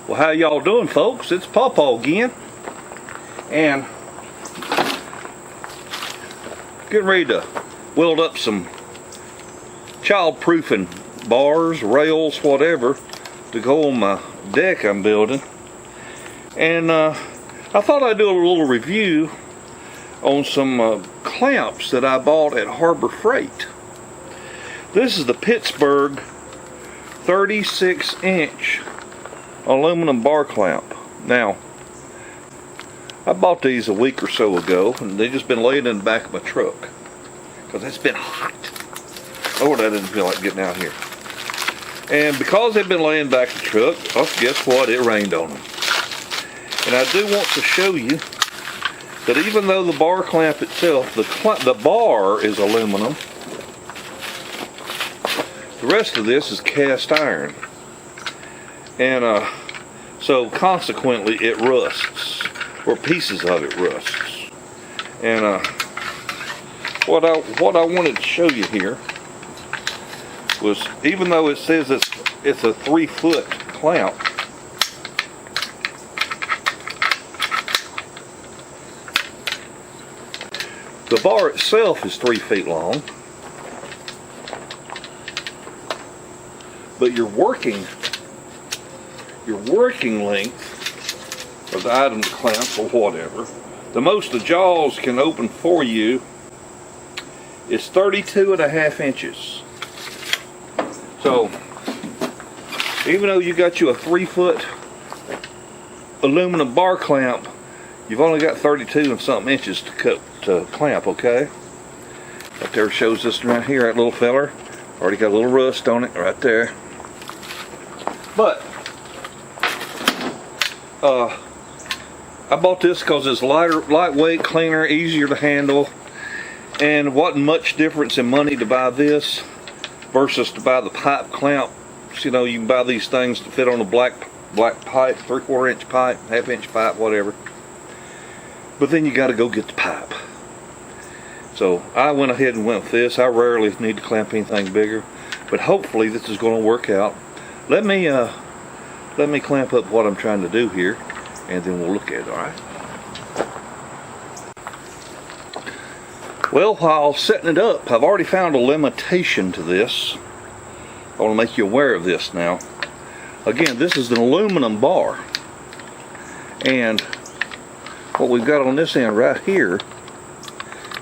Well, how y'all doing, folks? It's PawPaw again, and getting ready to weld up some child-proofing bars, rails, whatever, to go on my deck I'm building. And I thought I'd do a little review on some clamps that I bought at Harbor Freight. This is the Pittsburgh 36-inch aluminum bar clamp. Now, I bought these a week or so ago, and they've just been laying in the back of my truck because it's been hot. Oh, that didn't feel like getting out here. And because they've been laying back in the truck, well, guess what? It rained on them. And I do want to show you that even though the bar clamp itself, the bar is aluminum, the rest of this is cast iron. And so consequently it rusts, or pieces of it rusts. And what I wanted to show you here was, even though it says it's a 3-foot clamp, the bar itself is 3 feet long, but your working length of the item clamp or whatever, the most the jaws can open for you is 32.5 inches. So even though you got you a 3-foot aluminum bar clamp, you've only got 32 and something inches to clamp, okay? Right there shows this right here, that little feller. Already got a little rust on it right there. But I bought this because it's lightweight, cleaner, easier to handle, and wasn't much difference in money to buy this versus to buy the pipe clamps. You know, you can buy these things to fit on a black pipe, 3/4 inch pipe, 1/2 inch pipe, whatever. But then you got to go get the pipe. So I went ahead and went with this. I rarely need to clamp anything bigger, but hopefully this is going to work out. Let me clamp up what I'm trying to do here, and then we'll look at it. All right. Well, while setting it up, I've already found a limitation to this. I want to make you aware of this now. Again, this is an aluminum bar, and what we've got on this end right here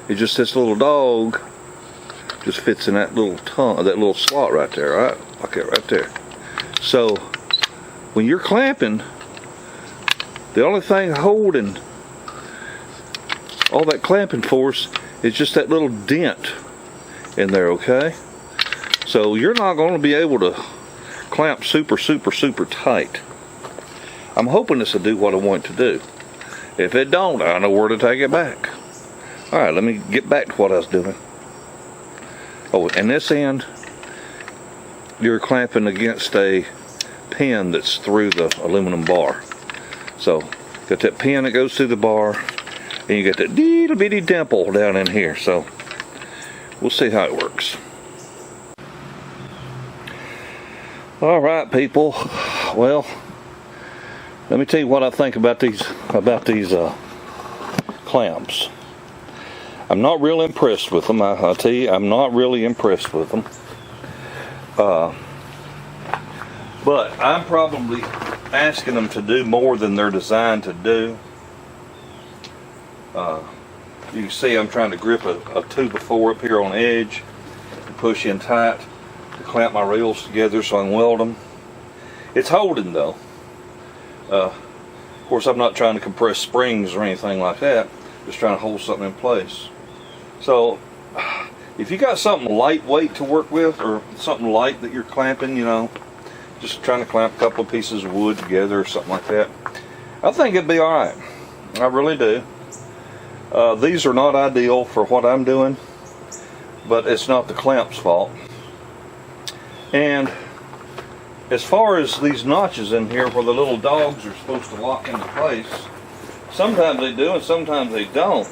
is just this little dog. Just fits in that little that little slot right there, right? Okay, right there. So when you're clamping, the only thing holding all that clamping force is just that little dent in there, okay? So you're not going to be able to clamp super tight. I'm hoping this will do what I want it to do. If it don't, I know where to take it back. Alright, let me get back to what I was doing. Oh, and this end, you're clamping against a pin that's through the aluminum bar. So, got that pin that goes through the bar, and you got that little bitty dimple down in here. So, we'll see how it works. Alright, people. Well, let me tell you what I think about these clamps. I'm not real impressed with them. I'll tell you, I'm not really impressed with them. But I'm probably asking them to do more than they're designed to do. You can see I'm trying to grip a 2x4 up here on the edge and push in tight to clamp my rails together so I can weld them. It's holding though. Of course, I'm not trying to compress springs or anything like that. Just trying to hold something in place. So, if you got something lightweight to work with, or something light that you're clamping, you know, just trying to clamp a couple of pieces of wood together or something like that, I think it'd be alright. I really do. These are not ideal for what I'm doing, but it's not the clamp's fault. And as far as these notches in here where the little dogs are supposed to lock into place, sometimes they do and sometimes they don't.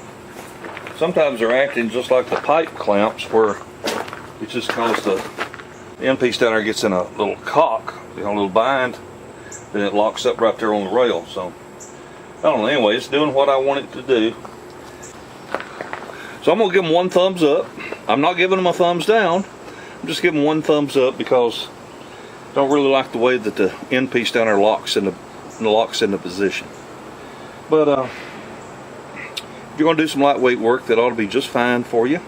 Sometimes they're acting just like the pipe clamps, where it's just because the end piece down there gets in a little cock, you know, a little bind, then it locks up right there on the rail. So I don't know. Anyway, it's doing what I want it to do. So I'm gonna give them one thumbs up. I'm not giving them a thumbs down. I'm just giving one thumbs up because I don't really like the way that the end piece down there locks in the position. But if you're gonna do some lightweight work, that ought to be just fine for you.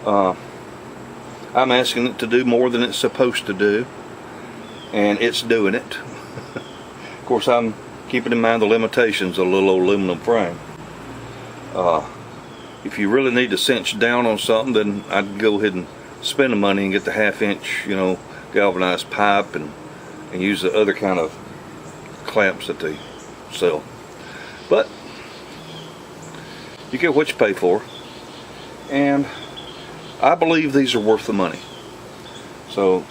I'm asking it to do more than it's supposed to do, and it's doing it. Of course, I'm keeping in mind the limitations of a little old aluminum frame. If you really need to cinch down on something, then I'd go ahead and spend the money and get the 1/2 inch, galvanized pipe and use the other kind of clamps that they sell. But you get what you pay for, and I believe these are worth the money. So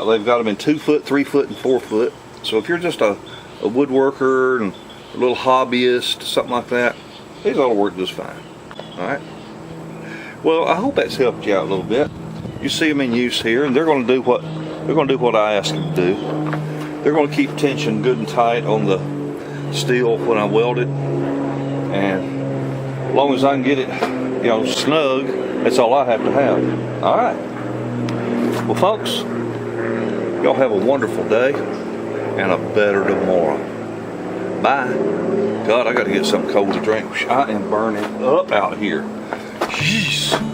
they've got them in 2 foot, 3 foot, and 4 foot. So if you're just a woodworker and a little hobbyist, something like that, these ought to work just fine. All right. Well, I hope that's helped you out a little bit. You see them in use here, and they're going to do what I ask them to do. They're going to keep tension good and tight on the steel when I weld it, and as long as I can get it, snug, that's all I have to have. All right. Well, folks, y'all have a wonderful day and a better tomorrow. Bye. God, I got to get something cold to drink. I am burning up out here. Jeez.